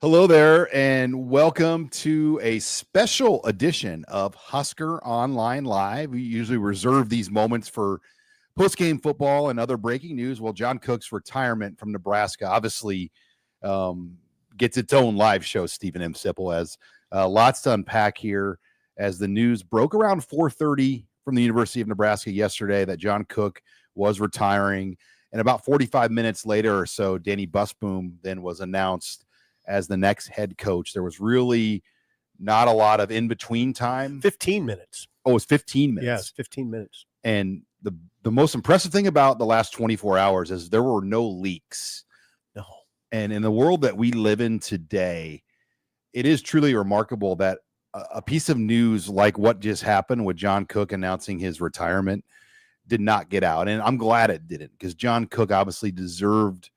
Hello there, and welcome to a special edition of Husker Online Live. We usually reserve these moments for post-game football and other breaking news. Well, John Cook's retirement from Nebraska obviously gets its own live show, Stephen M. Sipple, as lots to unpack here as the news broke around 4:30 from the University of Nebraska yesterday that John Cook was retiring. And about 45 minutes later or so, Danny Busboom then was announced as the next head coach. There was really not a lot of in-between time. 15 minutes. Oh, it was 15 minutes. Yes, 15 minutes. And the most impressive thing about the last 24 hours is there were no leaks. No. And in the world that we live in today, it is truly remarkable that a piece of news like what just happened with John Cook announcing his retirement did not get out. And I'm glad it didn't, because John Cook obviously deserved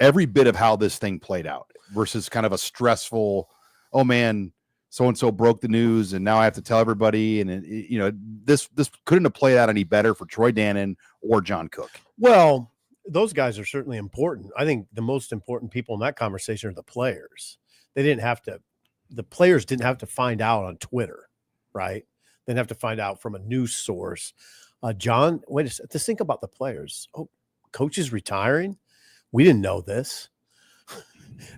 every bit of how this thing played out versus kind of a stressful, oh man, so-and-so broke the news and now I have to tell everybody. And this couldn't have played out any better for Troy Dannon or John Cook. Well, those guys are certainly important. I think the most important people in that conversation are the players. The players didn't have to find out on Twitter, right? They didn't have to find out from a news source. John, wait a second, just think about the players. Oh, coach is retiring? We didn't know this.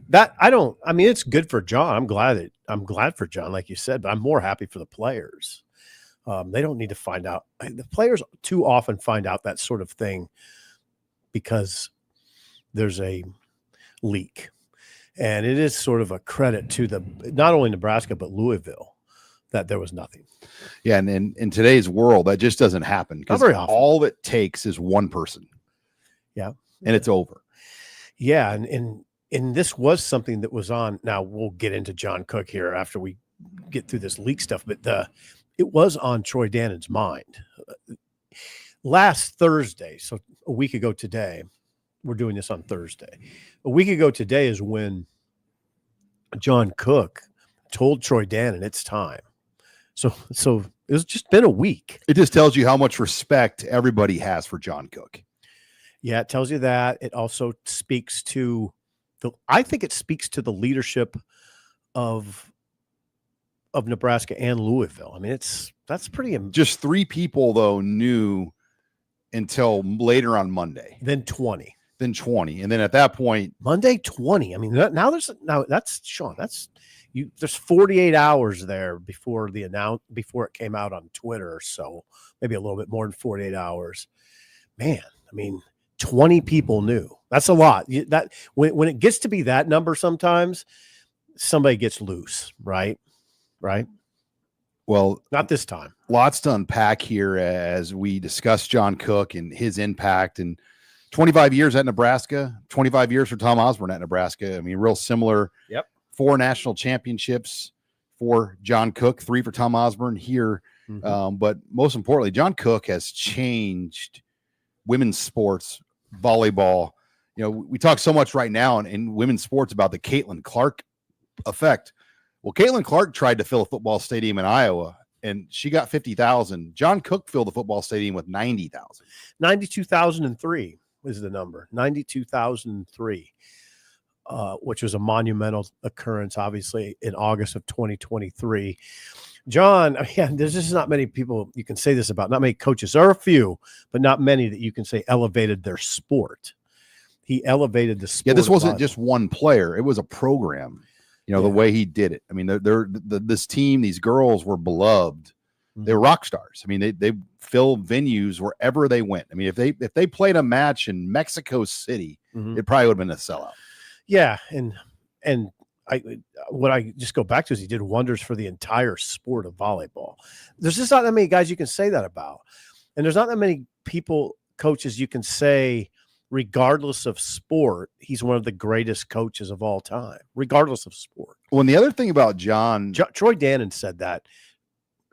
It's good for John. I'm glad for John, like you said, but I'm more happy for the players. They don't need to find out. The players too often find out that sort of thing because there's a leak. And it is sort of a credit to not only Nebraska, but Louisville, that there was nothing. Yeah. And in today's world, that just doesn't happen, because all it takes is one person. Yeah. And it's over. Yeah. And this was something that was on. Now we'll get into John Cook here after we get through this leak stuff, but it was on Troy Dannon's mind last Thursday. So a week ago today, we're doing this on Thursday. A week ago today is when John Cook told Troy Dannon it's time. So it's just been a week. It just tells you how much respect everybody has for John Cook. Yeah, it tells you that. It also speaks to I think it speaks to the leadership of Nebraska and Louisville. I mean, that's pretty. Just 3 people though knew until later on Monday. Then 20. And then at that point, Monday 20. I mean, that's Sean. There's 48 hours there before it came out on Twitter. So maybe a little bit more than 48 hours. Man, I mean, 20 people knew. That's a lot. That when it gets to be that number, sometimes somebody gets loose, right? Right. Well, not this time. Lots to unpack here as we discuss John Cook and his impact, and 25 years at Nebraska, 25 years for Tom Osborne at Nebraska. I mean, real similar. Yep. 4 national championships for John Cook, 3 for Tom Osborne here. Mm-hmm. But most importantly, John Cook has changed women's sports, volleyball. We talk so much right now in women's sports about the Caitlin Clark effect. Well, Caitlin Clark tried to fill a football stadium in Iowa, and she got 50,000. John Cook filled the football stadium with 90,000. 92,003 is the number. 92,003, which was a monumental occurrence, obviously, in August of 2023. John, there's just not many people you can say this about. Not many coaches. There are a few, but not many that you can say elevated their sport. He elevated the sport. Yeah, this wasn't just one player. It was a program. The way he did it. I mean, this team, these girls were beloved. They were rock stars. I mean, they filled venues wherever they went. I mean, if they played a match in Mexico City, it probably would have been a sellout. Yeah, and what I just go back to is he did wonders for the entire sport of volleyball. There's just not that many guys you can say that about, and there's not that many coaches you can say, regardless of sport, he's one of the greatest coaches of all time, regardless of sport. Well, and the other thing about Troy Dannon said that.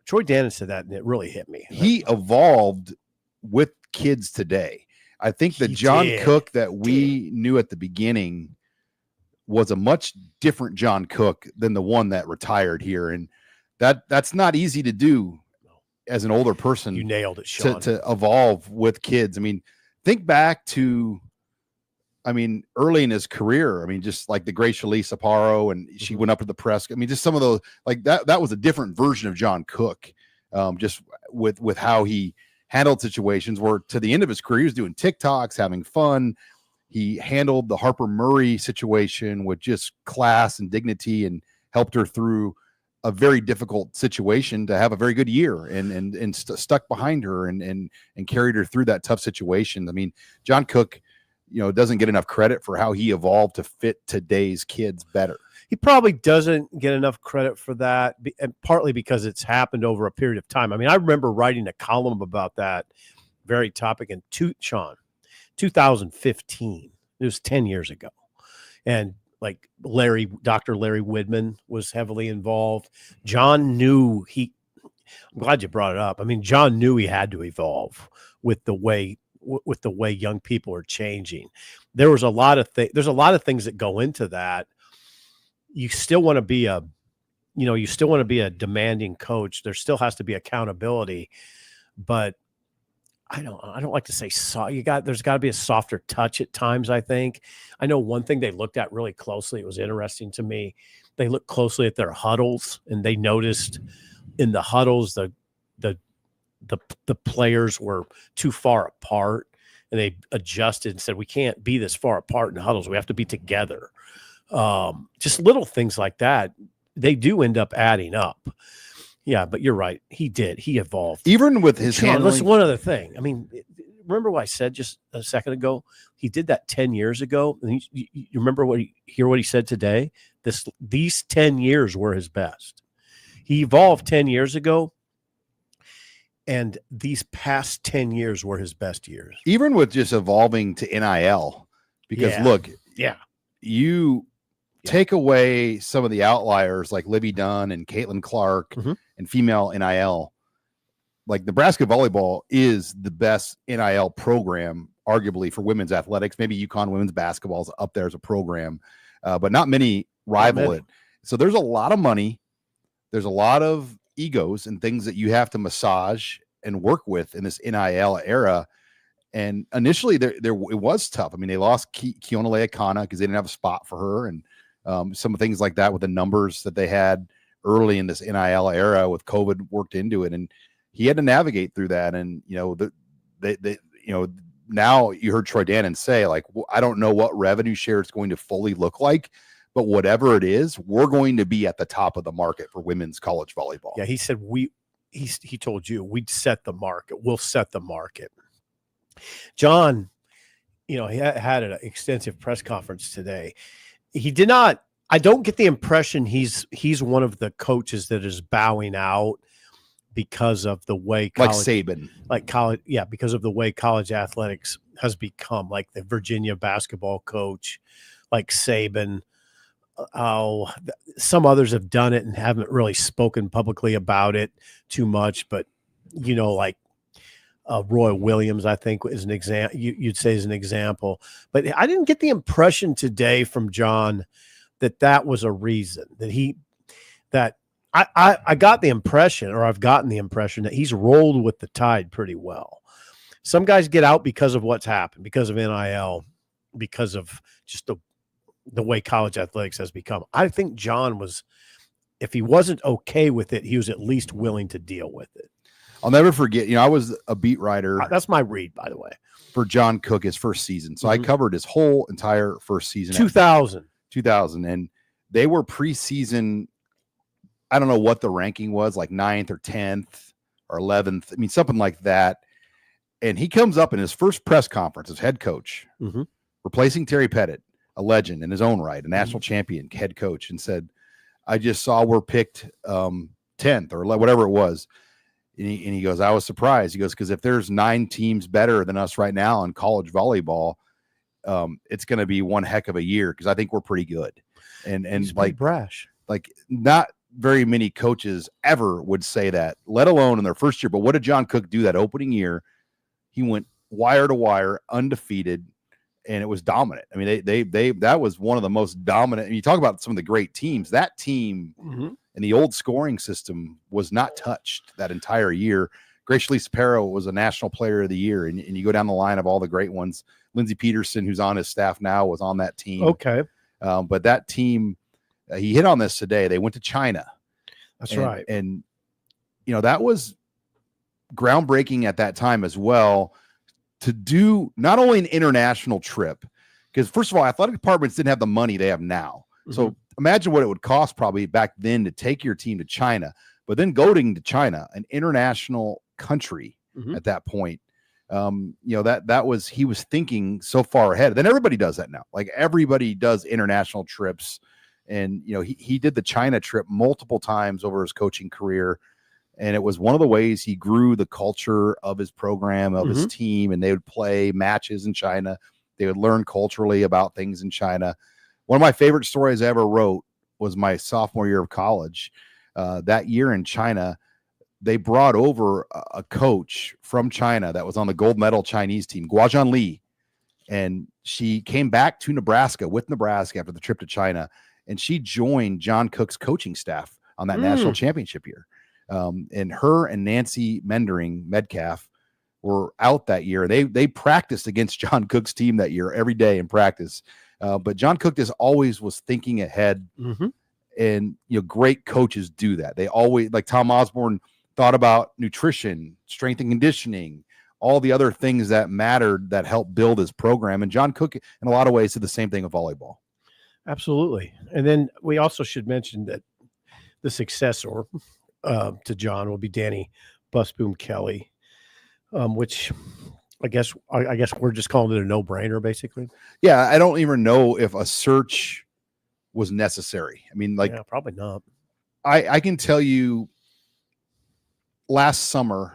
And it really hit me. He evolved with kids today. I think the John Cook that we knew at the beginning was a much different John Cook than the one that retired here. And that's not easy to do as an older person. You nailed it, Sean. To evolve with kids. I mean, think back to I mean, early in his career, I mean, just like the great Shalise Aparo, and she went up to the press. I mean, just some of those, like that was a different version of John Cook, just with how he handled situations. Where to the end of his career, he was doing TikToks, having fun. He handled the Harper Murray situation with just class and dignity, and helped her through a very difficult situation to have a very good year, and stuck behind her and carried her through that tough situation. I mean, John Cook, doesn't get enough credit for how he evolved to fit today's kids better. He probably doesn't get enough credit for that, and partly because it's happened over a period of time. I mean, I remember writing a column about that very topic in 2015. It was 10 years ago. And like Dr. Larry Widman was heavily involved. John knew I'm glad you brought it up. I mean, John knew he had to evolve with the way young people are changing. There's a lot of things that go into that. You still want to be a demanding coach. There still has to be accountability, but I don't like to say there's got to be a softer touch at times. I think I know one thing they looked at really closely. It was interesting to me. They looked closely at their huddles, and they noticed in the huddles, the players were too far apart, and they adjusted and said, we can't be this far apart in the huddles. We have to be together. Just little things like that. They do end up adding up. Yeah, but you're right. He evolved. Even with his handling. Listen, one other thing. I mean, remember what I said just a second ago? He did that 10 years ago. And you remember what he said today? These 10 years were his best. He evolved 10 years ago. And these past 10 years were his best years. Even with just evolving to NIL, because look, you take away some of the outliers like Libby Dunn and Caitlin Clark and female NIL. Like Nebraska volleyball is the best NIL program, arguably, for women's athletics. Maybe UConn women's basketball is up there as a program, but not many rival it. So there's a lot of money. There's a lot of egos and things that you have to massage and work with in this NIL era. And initially it was tough. I mean, they lost Keona Leakana because they didn't have a spot for her, and some things like that with the numbers that they had early in this NIL era with COVID worked into it. And he had to navigate through that. And, now you heard Troy Dannon say, like, I don't know what revenue share it's going to fully look like, but whatever it is, we're going to be at the top of the market for women's college volleyball. Yeah. He said, he told you we'd set the market. We'll set the market. John, he had an extensive press conference today. He did not. I don't get the impression he's one of the coaches that is bowing out because of the way college, because of the way college athletics has become, like the Virginia basketball coach, like Saban. Some others have done it and haven't really spoken publicly about it too much, but like Roy Williams, I think, is an example. You'd say is an example, but I didn't get the impression today from John that was a reason that I got the impression, or I've gotten the impression, that he's rolled with the tide pretty well. Some guys get out because of what's happened, because of NIL, because of just the way college athletics has become. I think John was, if he wasn't okay with it, he was at least willing to deal with it. I'll never forget, I was a beat writer. That's my read, by the way, for John Cook, his first season. So I covered his whole entire first season. 2000. And they were preseason. I don't know what the ranking was, like 9th or 10th or 11th. I mean, something like that. And he comes up in his first press conference as head coach, replacing Terry Pettit, a legend in his own right, a national champion head coach, and said, I just saw we're picked 10th or whatever it was. And he goes, I was surprised. He goes, because if there's 9 teams better than us right now in college volleyball, it's going to be one heck of a year, because I think we're pretty good. And he's like brash, like not very many coaches ever would say that, let alone in their first year. But what did John Cook do that opening year? He went wire to wire, undefeated, and it was dominant. I mean, they that was one of the most dominant. And you talk about some of the great teams. That team in the old scoring system was not touched that entire year. Graciously Sparrow was a national player of the year, and you go down the line of all the great ones. Lindsey Peterson, who's on his staff now, was on that team. Okay. But that team, he hit on this today. They went to China. That's right. And, that was groundbreaking at that time as well, to do not only an international trip, because first of all, athletic departments didn't have the money they have now. Mm-hmm. So imagine what it would cost probably back then to take your team to China, but then going to China, an international country at that point. That was, he was thinking so far ahead. Then everybody does that now. Like everybody does international trips. And, he did the China trip multiple times over his coaching career. And it was one of the ways he grew the culture of his program, of his team. And they would play matches in China. They would learn culturally about things in China. One of my favorite stories I ever wrote was my sophomore year of college. That year in China, they brought over a coach from China that was on the gold medal Chinese team, Guozhan Li. And she came back to Nebraska with Nebraska after the trip to China. And she joined John Cook's coaching staff on that national championship year. And her and Nancy Metcalf were out that year. They practiced against John Cook's team that year every day in practice. But John Cook just always was thinking ahead. And, great coaches do that. They always, like Tom Osborne, thought about nutrition, strength and conditioning, all the other things that mattered that helped build his program. And John Cook, in a lot of ways, did the same thing with volleyball. Absolutely. And then we also should mention that the successor to John will be Danny Busboom Kelly, which I guess we're just calling it a no-brainer, basically. Yeah, I don't even know if a search was necessary. I mean, like, yeah, probably not. I can tell you, last summer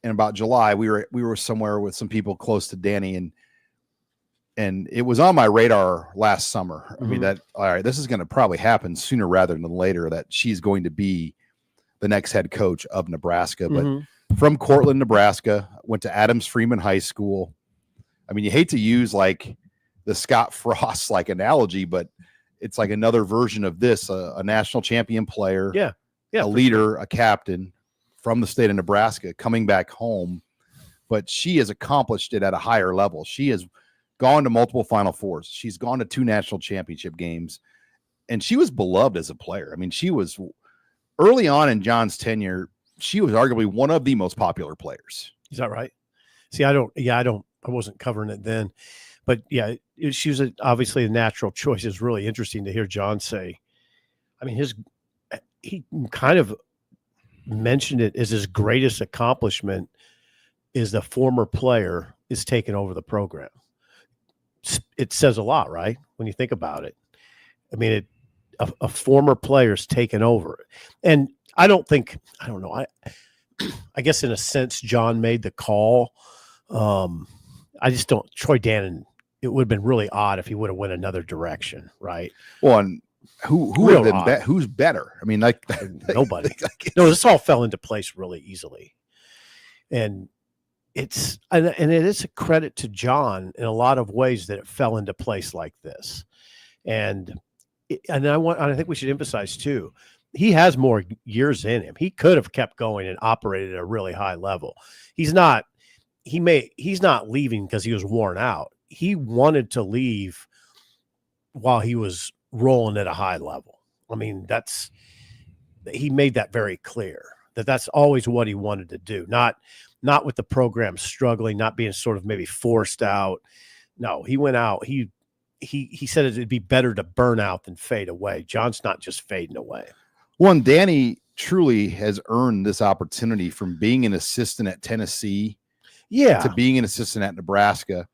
in about July, we were somewhere with some people close to Danny, and it was on my radar last summer. I mean, that, all right, this is going to probably happen sooner rather than later, that she's going to be the next head coach of Nebraska. But from Cortland, Nebraska, went to Adams Freeman High School. I mean, you hate to use like the Scott Frost like analogy, but it's like another version of this, a national champion player, a leader, a captain from the state of Nebraska coming back home. But she has accomplished it at a higher level. She has gone to multiple Final Fours. She's gone to 2 national championship games, and she was beloved as a player. I mean, she was early on in John's tenure, she was arguably one of the most popular players. Is that right? See, I wasn't covering it then, but yeah, she was obviously a natural choice. It's really interesting to hear John say, I mean, he kind of mentioned it as his greatest accomplishment is the former player is taking over the program. It says a lot, right? When you think about it. I mean, a former player's taken over. And I don't know. I guess in a sense, John made the call. I just don't, Troy Dannon, it would have been really odd if he would have went another direction, right? Well, and who would have been who's better? I mean, like nobody. No, this all fell into place really easily. And it is a credit to John in a lot of ways that it fell into place like this. And I think we should emphasize too, he has more years in him. He could have kept going and operated at a really high level. He's not leaving because he was worn out. He wanted to leave while he was rolling at a high level. I mean, he made that very clear that that's always what he wanted to do. Not with the program struggling, not being sort of maybe forced out. No, he went out. He said it'd be better to burn out than fade away. John's not just fading away. One, Danny truly has earned this opportunity from being an assistant at Tennessee to being an assistant at Nebraska,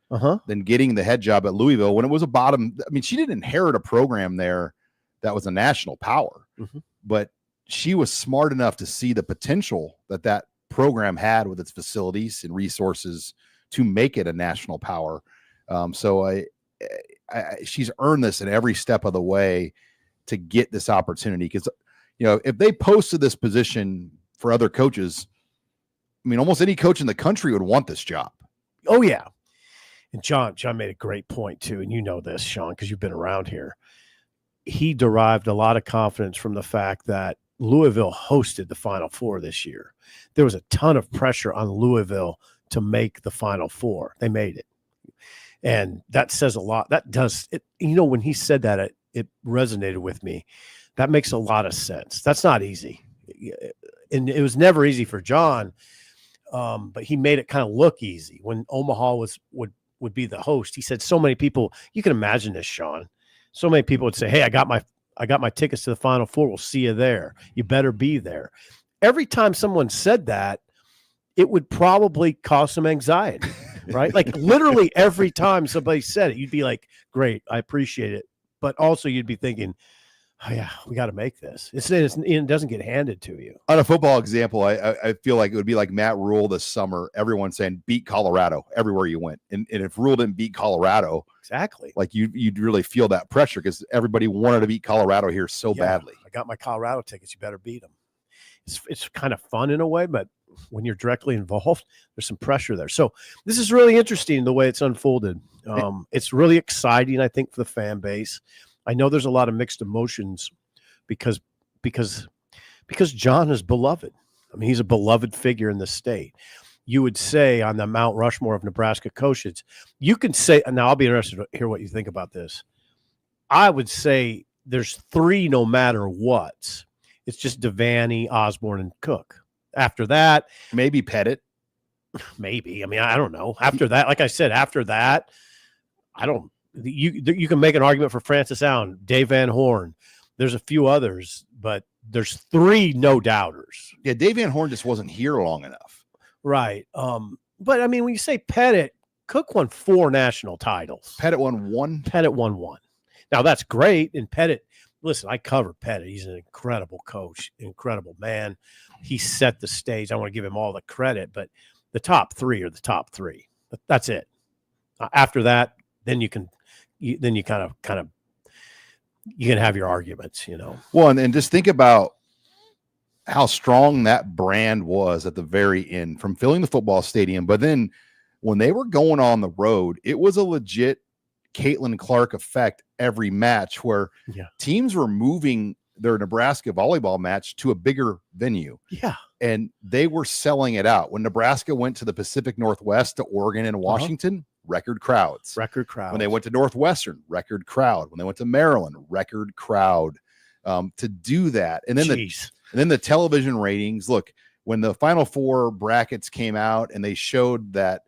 then getting the head job at Louisville when it was a bottom. I mean, she didn't inherit a program there that was a national power, but she was smart enough to see the potential that program had with its facilities and resources to make it a national power. So she's earned this in every step of the way to get this opportunity. Because, if they posted this position for other coaches, I mean, almost any coach in the country would want this job. Oh yeah. And John made a great point too. And you know this, Sean, because you've been around here. He derived a lot of confidence from the fact that Louisville hosted the Final Four this year. There was a ton of pressure on Louisville to make the Final Four. They made it. And that says a lot. That does it. When he said that, it resonated with me. That makes a lot of sense. That's not easy. And it was never easy for John, but he made it kind of look easy. When Omaha would be the host, he said so many people, you can imagine this, Sean. So many people would say, hey, I got my tickets to the Final Four. We'll see you there. You better be there. Every time someone said that, it would probably cause some anxiety, right? Like literally every time somebody said it, you'd be like, great, I appreciate it. But also you'd be thinking, oh yeah, we got to make this. It doesn't get handed to you. On a football example, I feel like it would be like Matt Rule this summer. Everyone saying beat Colorado everywhere you went. And if Rule didn't beat Colorado, exactly, like you'd really feel that pressure because everybody wanted to beat Colorado here so badly. I got my Colorado tickets. You better beat them. It's kind of fun in a way, but when you're directly involved, there's some pressure there. So this is really interesting the way it's unfolded. It's really exciting, I think, for the fan base. I know there's a lot of mixed emotions because John is beloved. I mean, he's a beloved figure in the state. You would say on the Mount Rushmore of Nebraska coaches, you can say, now I'll be interested to hear what you think about this. I would say there's three no matter what. It's just Devaney, Osborne, and Cook. After that, maybe Pettit. Maybe. I mean, I don't know. After that, like I said, after that, I don't. You can make an argument for Francis Allen, Dave Van Horn. There's a few others, but there's three no doubters. Yeah, Dave Van Horn just wasn't here long enough. Right. But I mean, when you say Pettit, Cook won 4 national titles. Pettit won 1. Pettit won 1. Now that's great. And Pettit, listen, I covered Pettit. He's an incredible coach, incredible man. He set the stage. I want to give him all the credit, but the top 3 are the top 3. That's it. After that, then you can kind of you can have your arguments, Well, and just think about how strong that brand was at the very end from filling the football stadium. But then when they were going on the road, it was a legit Caitlin Clark effect every match where teams were moving their Nebraska volleyball match to a bigger venue. Yeah. And they were selling it out. When Nebraska went to the Pacific Northwest, to Oregon and Washington, record crowds. When they went to Northwestern, record crowd. When they went to Maryland, record crowd. To do that. And then the television ratings. Look, when the Final Four brackets came out and they showed that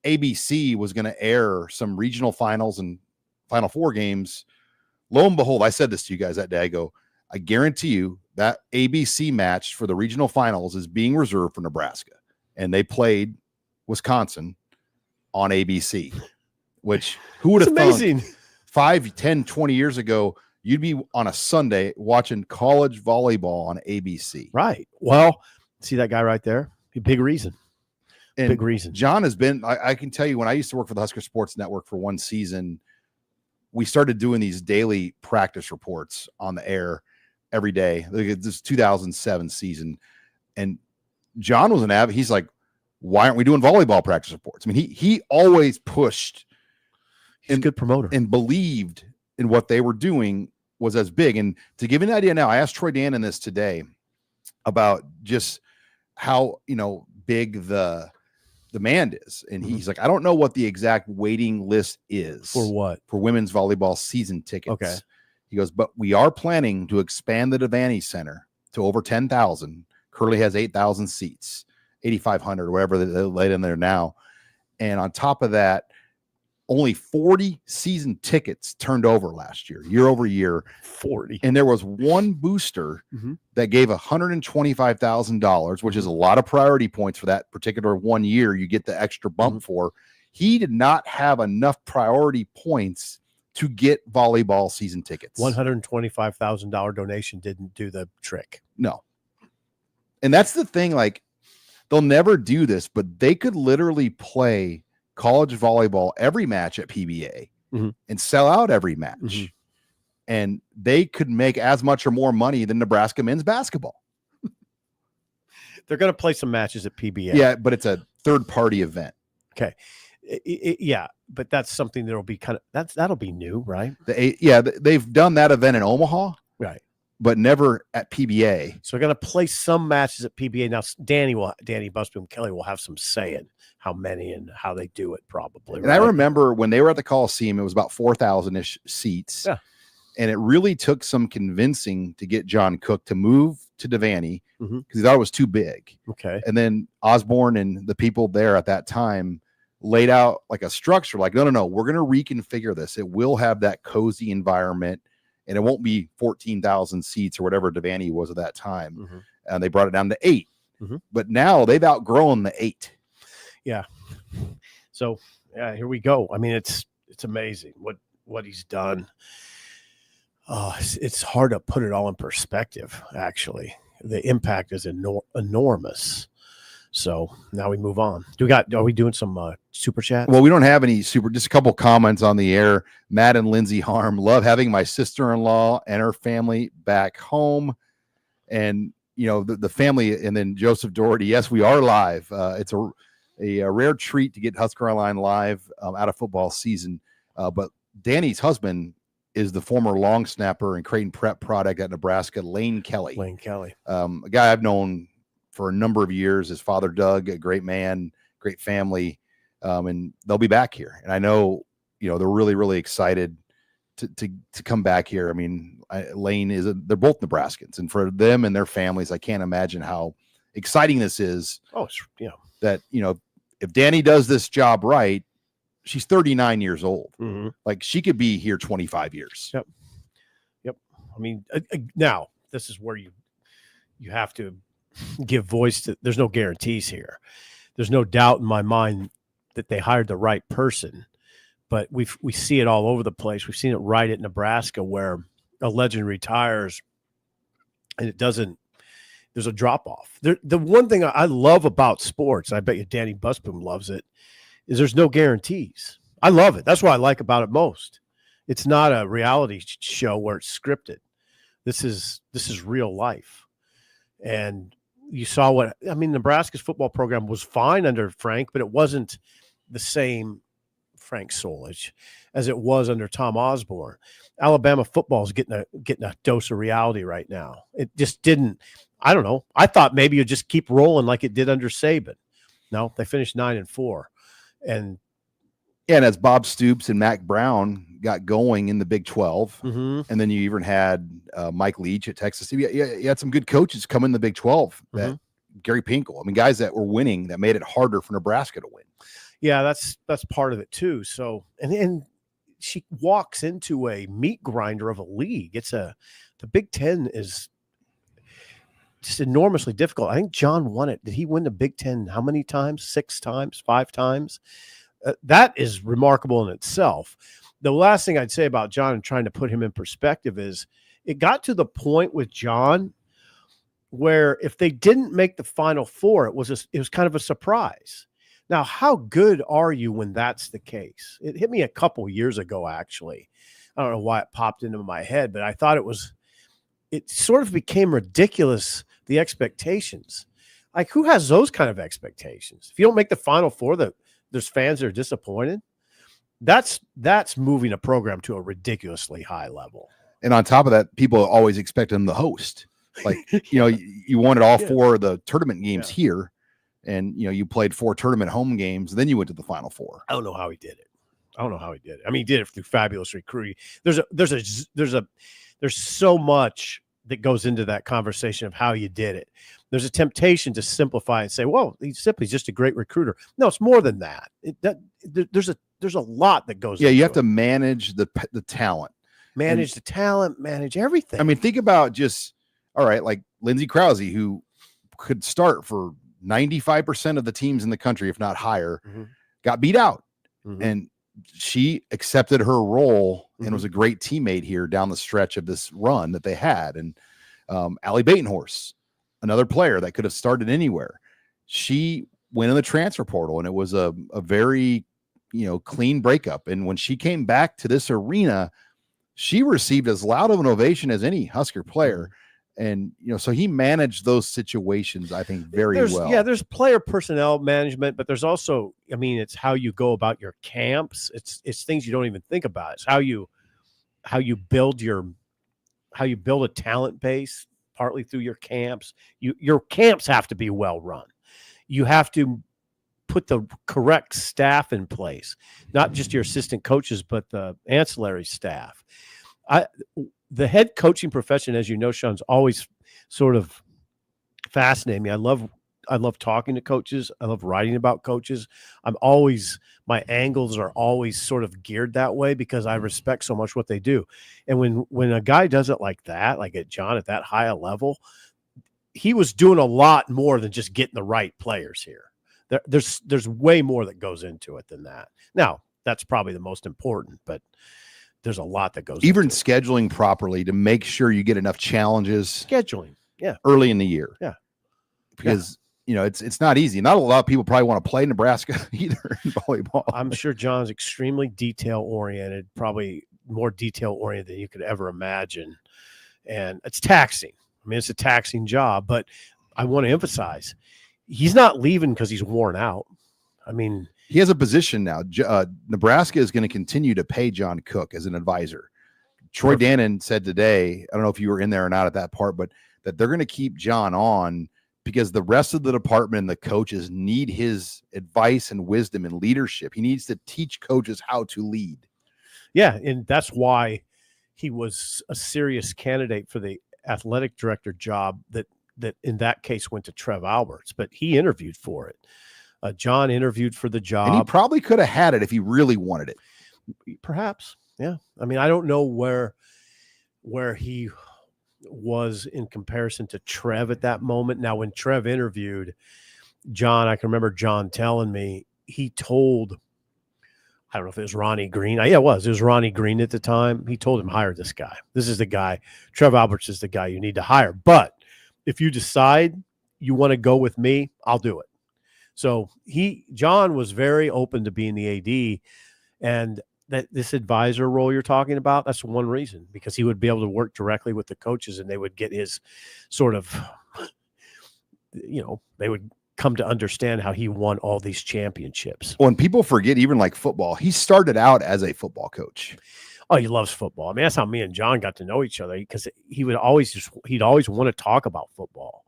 ABC was going to air some regional finals and Final Four games, lo and behold, I said this to you guys that day. I go, I guarantee you that ABC match for the regional finals is being reserved for Nebraska. And they played Wisconsin on ABC, which who would have thought 5, 10, 20 years ago, you'd be on a Sunday watching college volleyball on ABC. Right. Well, see that guy right there? Big reason. And big reason. John has been, I can tell you, when I used to work for the Husker Sports Network for one season, we started doing these daily practice reports on the air every day. This 2007 season. And John was an avid. He's like, why aren't we doing volleyball practice reports? I mean, he always pushed. He's a good promoter and believed in what they were doing was as big. And to give you an idea now, I asked Troy Dan in this today about just how, big the demand is. And he's like, I don't know what the exact waiting list is. For what? For women's volleyball season tickets. Okay. He goes, but we are planning to expand the Devaney Center to over 10,000. Currently has 8,000 seats, 8,500 or whatever they laid in there now. And on top of that, only 40 season tickets turned over last year over year. 40. And there was one booster that gave $125,000, which is a lot of priority points for that particular 1 year. You get the extra bump for. He did not have enough priority points to get volleyball season tickets. $125,000 donation didn't do the trick. No. And that's the thing. Like, they'll never do this, but they could literally play college volleyball every match at PBA and sell out every match. And they could make as much or more money than Nebraska men's basketball. They're going to play some matches at PBA. Yeah, but it's a third-party event. Okay. Yeah, but that's something that'll be that'll be new, right? They've done that event in Omaha. Right. but never at PBA. So we're going to play some matches at PBA. Now, Danny Busboom Kelly will have some say in how many and how they do it probably. And I remember when they were at the Coliseum, it was about 4,000-ish seats. Yeah. And it really took some convincing to get John Cook to move to Devaney because he thought it was too big. Okay. And then Osborne and the people there at that time laid out like a structure, like, no, we're going to reconfigure this. It will have that cozy environment, and it won't be 14,000 seats or whatever Devaney was at that time. And they brought it down to 8. But now they've outgrown the 8. Yeah. So here we go. I mean, it's amazing what he's done. It's hard to put it all in perspective, actually. The impact is enormous. So now we move on. Are we doing some super chats? Well, we don't have any just a couple comments on the air. Matt and Lindsay Harm love having my sister-in-law and her family back home. And, the family, and then Joseph Doherty. Yes, we are live. It's a rare treat to get Husker Online live out of football season. But Danny's husband is the former long snapper and Creighton Prep product at Nebraska, Lane Kelly. A guy I've known for a number of years. His father, Doug, a great man, great family, and they'll be back here. And I know, they're really, really excited to come back here. I mean, Lane they're both Nebraskans, and for them and their families, I can't imagine how exciting this is. Oh, that, if Danny does this job right, she's 39 years old. Like, she could be here 25 years. Yep. I mean, now this is where you have to give voice to. There's no guarantees here. There's no doubt in my mind that they hired the right person, but we see it all over the place. We've seen it right at Nebraska, where a legend retires and it doesn't. There's a drop off. The one thing I love about sports, I bet you Danny Busboom loves it, is there's no guarantees. I love it. That's what I like about it most. It's not a reality show where it's scripted. This is real life. And you saw Nebraska's football program was fine under Frank, but it wasn't the same Frank Solich as it was under Tom Osborne. Alabama football is getting a dose of reality right now. It just didn't. I don't know. I thought maybe you'd just keep rolling like it did under Saban. No, they finished 9-4. And as Bob Stoops and Mac Brown got going in the Big 12, and then you even had Mike Leach at Texas. You had some good coaches come in the Big 12. That Gary Pinkel. I mean, guys that were winning that made it harder for Nebraska to win. Yeah, that's part of it too. So, and she walks into a meat grinder of a league. The Big Ten is just enormously difficult. I think John won it. Did he win the Big Ten how many times? 6 times? 5 times? That is remarkable in itself. The last thing I'd say about John and trying to put him in perspective is it got to the point with John where if they didn't make the Final Four, it was kind of a surprise. Now, how good are you when that's the case? It hit me a couple years ago, actually. I don't know why it popped into my head, but I thought it sort of became ridiculous, the expectations. Like, who has those kind of expectations? If you don't make the Final Four, there's fans that are disappointed. That's moving a program to a ridiculously high level. And on top of that, people always expect them to host. Like, you wanted all 4 of the tournament games here, and you played 4 tournament home games, and then you went to the Final Four. I don't know how he did it. I mean, he did it through fabulous recruiting. There's so much that goes into that conversation of how you did it. There's a temptation to simplify and say, well, he's simply just a great recruiter. No, it's more than that. There's a lot that goes into you have to manage the talent. Manage the talent, manage everything. I mean, think about like Lindsey Krause, who could start for 95% of the teams in the country, if not higher, got beat out. And she accepted her role and was a great teammate here down the stretch of this run that they had. And Allie Batenhorst, another player that could have started anywhere. She went in the transfer portal, and it was a very, clean breakup. And when she came back to this arena, she received as loud of an ovation as any Husker player. And, so he managed those situations, I think, very well. Yeah, there's player personnel management, but there's also, it's how you go about your camps. It's things you don't even think about. It's how you build your build a talent base, partly through your camps. Your camps have to be well run. You have to put the correct staff in place, not just your assistant coaches, but the ancillary staff. The head coaching profession, as you know, Sean's always sort of fascinating me. I love talking to coaches. I love writing about coaches. My angles are always sort of geared that way because I respect so much what they do. And when a guy does it like that, like at John at that high a level, he was doing a lot more than just getting the right players here. There's way more that goes into it than that. Now, that's probably the most important, but there's a lot that goes even into scheduling properly to make sure you get enough challenges scheduling. Yeah. Early in the year. Yeah. Because you know, it's not easy. Not a lot of people probably want to play Nebraska either in volleyball. I'm sure John's extremely detail oriented, probably more detail oriented than you could ever imagine. And it's taxing. I mean, it's a taxing job, but I want to emphasize he's not leaving because he's worn out. I mean, he has a position now. Nebraska is going to continue to pay John Cook as an advisor. Troy Dannon said today, I don't know if you were in there or not at that part, but that they're going to keep John on because the rest of the department and the coaches need his advice and wisdom and leadership. He needs to teach coaches how to lead. Yeah, and that's why he was a serious candidate for the athletic director job that in that case went to Trev Alberts, but he interviewed for it. John interviewed for the job. And he probably could have had it if he really wanted it. Perhaps, yeah. I mean, I don't know where he was in comparison to Trev at that moment. Now, when Trev interviewed John, I can remember John telling me he told, I don't know if it was Ronnie Green. Yeah, it was Ronnie Green at the time. He told him, hire this guy. This is the guy. Trev Alberts is the guy you need to hire. But if you decide you want to go with me, I'll do it. So John was very open to being the AD, and that this advisor role you're talking about, that's one reason, because he would be able to work directly with the coaches and they would get his sort of, they would come to understand how he won all these championships. When people forget, even like football, he started out as a football coach. Oh, he loves football. I mean, that's how me and John got to know each other, because he'd always want to talk about football.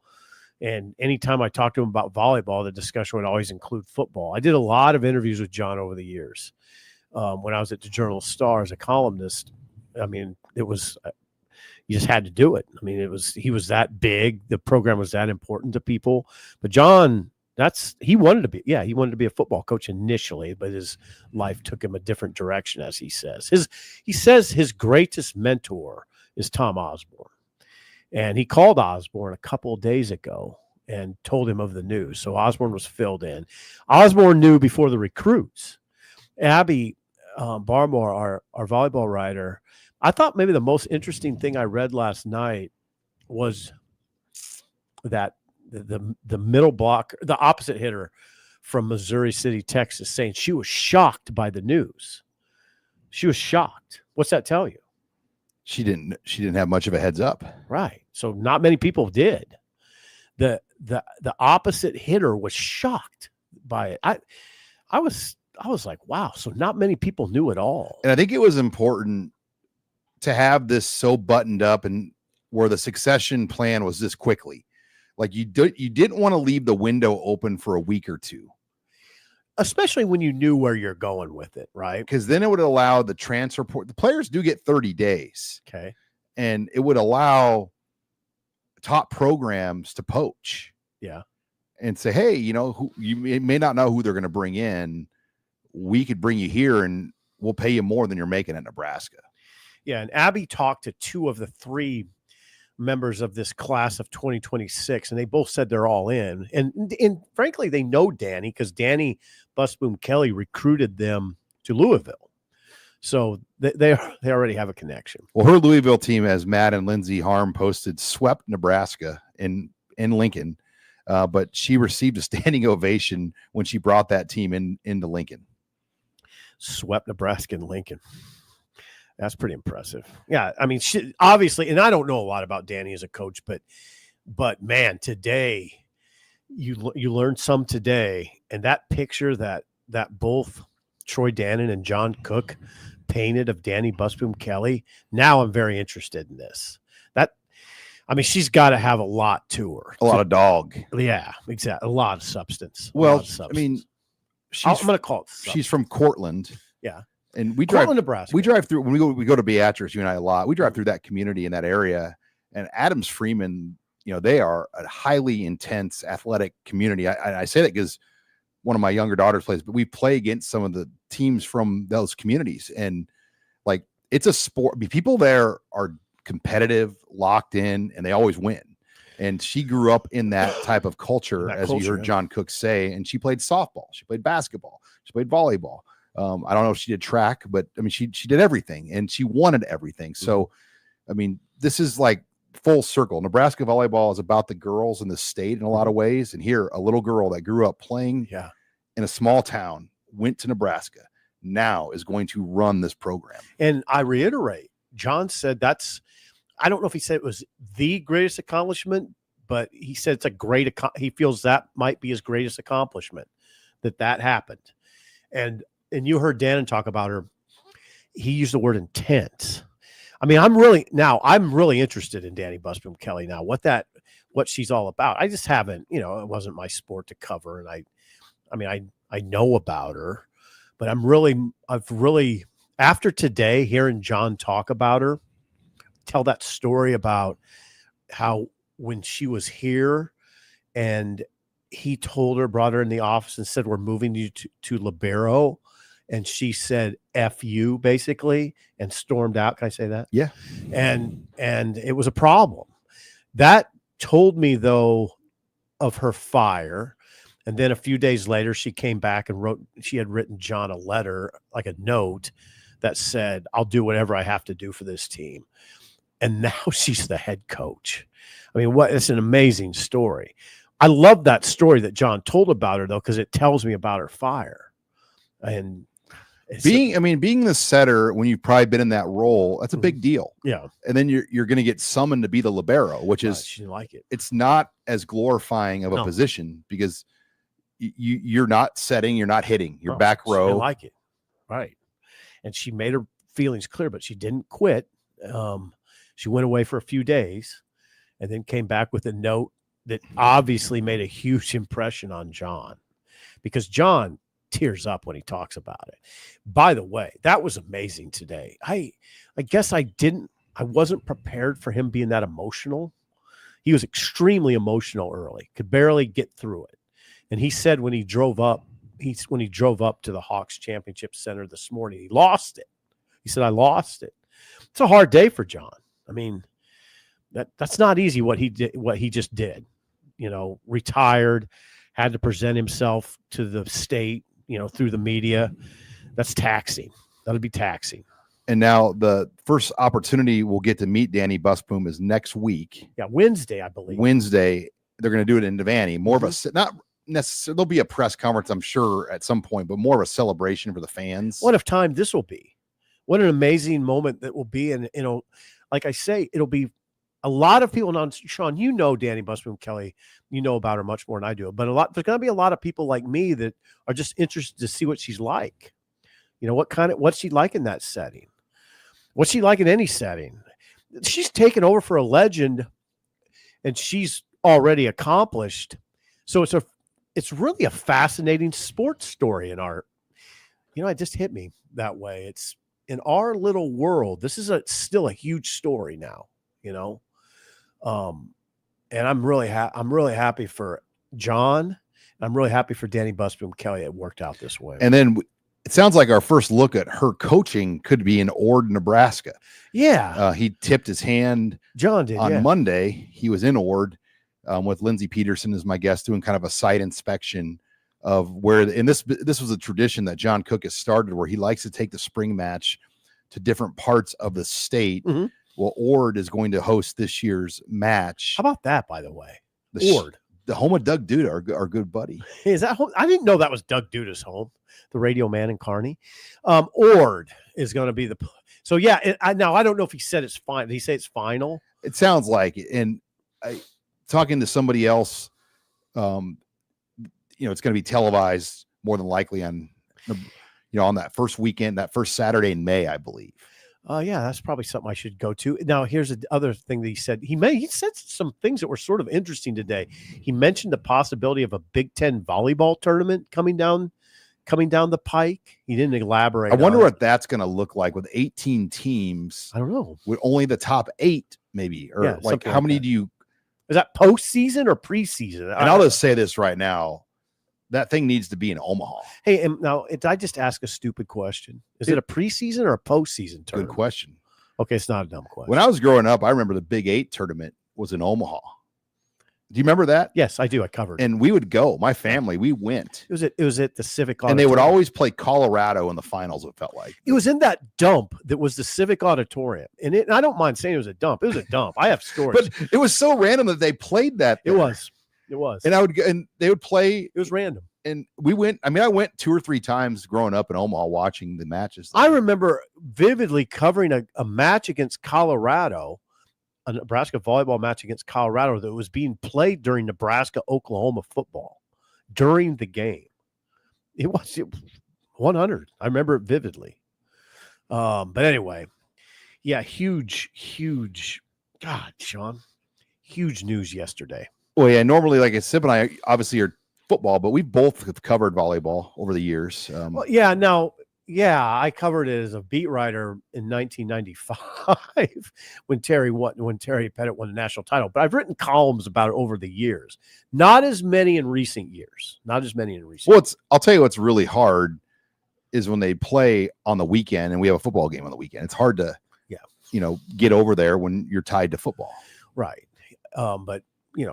And anytime I talked to him about volleyball, the discussion would always include football. I did a lot of interviews with John over the years. When I was at the Journal-Star as a columnist, I mean, it was, you just had to do it. I mean, he was that big. The program was that important to people. But John, he wanted to be a football coach initially, but his life took him a different direction, as he says. He says his greatest mentor is Tom Osborne. And he called Osborne a couple of days ago and told him of the news. So Osborne was filled in. Osborne knew before the recruits. Abby Barmore, our volleyball writer, I thought maybe the most interesting thing I read last night was that the middle block, the opposite hitter from Missouri City, Texas, saying she was shocked by the news. She was shocked. What's that tell you? She didn't have much of a heads up. Right. So not many people did. The opposite hitter was shocked by it. I was like, wow. So not many people knew at all. And I think it was important to have this so buttoned up and where the succession plan was this quickly. Like you didn't want to leave the window open for a week or two. Especially when you knew where you're going with it, right? Because then it would allow the transfer port. The players do get 30 days. Okay. And it would allow top programs to poach. Yeah. And say, hey, you may not know who they're going to bring in. We could bring you here and we'll pay you more than you're making at Nebraska. Yeah. And Abby talked to two of the three members of this class of 2026, and they both said they're all in. And frankly, they know Danny because Danny Busboom Kelly recruited them to Louisville. So they already have a connection. Well, her Louisville team, as Matt and Lindsey Harm posted, swept Nebraska in Lincoln, but she received a standing ovation when she brought that team into Lincoln. Swept Nebraska in Lincoln. That's pretty impressive. Yeah, I mean, obviously, and I don't know a lot about Danny as a coach, but man, today you learned some today, and that picture that both Troy Dannon and John Cook painted of Danny Busboom Kelly, now I'm very interested in this. She's got to have a lot to her. A lot of dog. Yeah, exactly. A lot of substance. Well, Of substance. I mean, I'm going to call it substance. She's from Cortland. Yeah. And we drive, Nebraska. We drive through, when we go to Beatrice, you and I a lot, we drive through that community in that area. And Adams Freeman, they are a highly intense athletic community. I say that because one of my younger daughters plays, but we play against some of the teams from those communities. And like, it's a sport. I mean, people there are competitive, locked in, and they always win. And she grew up in that type of culture, you heard John Cook say. And she played softball, she played basketball, she played volleyball. I don't know if she did track, but I mean, she did everything, and she wanted everything. So, I mean, this is like full circle. Nebraska volleyball is about the girls in the state in a lot of ways. And here, a little girl that grew up playing in a small town, went to Nebraska, now is going to run this program. And I reiterate, John said I don't know if he said it was the greatest accomplishment, but he said it's he feels that might be his greatest accomplishment, that happened. And you heard Dannon talk about her. He used the word intense. I mean, I'm really interested in Danny Busboom Kelly now, what she's all about. I just haven't, it wasn't my sport to cover. And I know about her, but I've really, after today, hearing John talk about her, tell that story about how when she was here and he told her, brought her in the office and said, we're moving you to libero. And she said, F you, basically, and stormed out. Can I say that? Yeah. And it was a problem. That told me, though, of her fire. And then a few days later, she came back and she had written John a letter, like a note that said, I'll do whatever I have to do for this team. And now she's the head coach. I mean, it's an amazing story. I love that story that John told about her, though, because it tells me about her fire. And being the setter when you've probably been in that role, that's a big deal. Yeah. And then you're going to get summoned to be the libero, which is, she didn't like it. It's not as glorifying of a position because you're not setting, you're not hitting, you're back row. She didn't like it. Right. And she made her feelings clear, but she didn't quit. She went away for a few days and then came back with a note that obviously made a huge impression on John, because John tears up when he talks about it. By the way, that was amazing today. I guess I wasn't prepared for him being that emotional. He was extremely emotional early, could barely get through it. And he said when he drove up to the Hawks Championship Center this morning, he lost it. He said, I lost it. It's a hard day for John. I mean, that's not easy what he did, what he just did. Retired, had to present himself to the state, through the media. That's taxing. That'll be taxing. And now the first opportunity we'll get to meet Danny Busboom is next week. Yeah, Wednesday, I believe. Wednesday, they're going to do it in Devaney. More of a, not necessarily, there'll be a press conference, I'm sure, at some point, but more of a celebration for the fans. What a time this will be. What an amazing moment that will be. And, like I say, it'll be a lot of people. Now, Sean, Danny Busboom Kelly, about her much more than I do. But there's going to be a lot of people like me that are just interested to see what she's like. What's she like in that setting? What's she like in any setting? She's taken over for a legend, and she's already accomplished. So it's really a fascinating sports story in our. It just hit me that way. It's in our little world. This is still a huge story now. And I'm really happy for John. I'm really happy for Danny Busboom Kelly. It worked out this way. And then it sounds like our first look at her coaching could be in Ord, Nebraska. Yeah. He tipped his hand. John did on Monday. He was in Ord with Lindsey Peterson as my guest, doing kind of a site inspection of where, and this was a tradition that John Cook has started, where he likes to take the spring match to different parts of the state. Mm-hmm. Well, Ord is going to host this year's match. How about that, by the way? Ord, the home of Doug Duda, our good buddy. Is that home? I didn't know that was Doug Duda's home, the radio man in Kearney. Ord is going to be the. So yeah, now I don't know if he said it's fine. Did he say it's final? It sounds like it. And talking to somebody else, it's going to be televised more than likely on. on that first weekend, that first Saturday in May, I believe. Yeah, that's probably something I should go to. Now, here's the other thing that he said. He said some things that were sort of interesting today. He mentioned the possibility of a Big Ten volleyball tournament coming down the pike. He didn't elaborate. I wonder what that's going to look like with 18 teams. I don't know. With only the top 8, maybe, or Yeah, like how many do you? Is that postseason or preseason? And I'll just say this right now. That thing needs to be in Omaha. Hey, and now, did I just ask a stupid question? Is it a preseason or a postseason tournament? Good question. Okay, it's not a dumb question. When I was growing up, I remember the Big 8 tournament was in Omaha. Do you remember that? Yes, I do. I covered it. And we would go. My family, we went. It was at the Civic Auditorium. And they would always play Colorado in the finals, it felt like. It was in that dump that was the Civic Auditorium. And I don't mind saying it was a dump. It was a dump. I have stories. But it was so random that they played that there. It was. And I would go, and they would play. It was random. And we went, I went 2 or 3 times growing up in Omaha watching the matches. I remember vividly covering a match against Colorado, a Nebraska volleyball match against Colorado that was being played during Nebraska-Oklahoma football during the game. It was 100. I remember it vividly. But anyway, yeah, huge, God, Sean, huge news yesterday. Well, yeah, normally, like Sip and I obviously are football, but we both have covered volleyball over the years. Well, I covered it as a beat writer in 1995 when Terry Pettit won the national title. But I've written columns about it over the years. Not as many in recent years. Well, I'll tell you what's really hard is when they play on the weekend and we have a football game on the weekend. It's hard to, get over there when you're tied to football. Right. But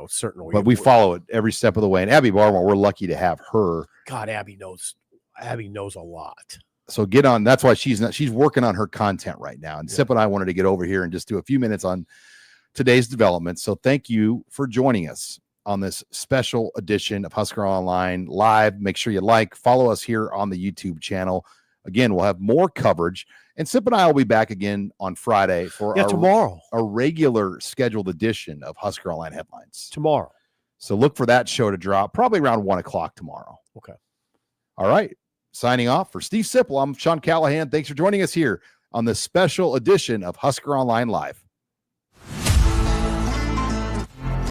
certainly. But we follow it every step of the way. And Abby Barmore, we're lucky to have her. God, Abby knows a lot. So get on. That's why she's working on her content right now. And Sip and I wanted to get over here and just do a few minutes on today's developments. So thank you for joining us on this special edition of Husker Online Live. Make sure you follow us here on the YouTube channel. Again, we'll have more coverage. And Sip and I will be back again on Friday for tomorrow, a regular scheduled edition of Husker Online Headlines. Tomorrow. So look for that show to drop probably around 1:00 tomorrow. Okay. All right. Signing off for Steve Sipple. I'm Sean Callahan. Thanks for joining us here on this special edition of Husker Online Live.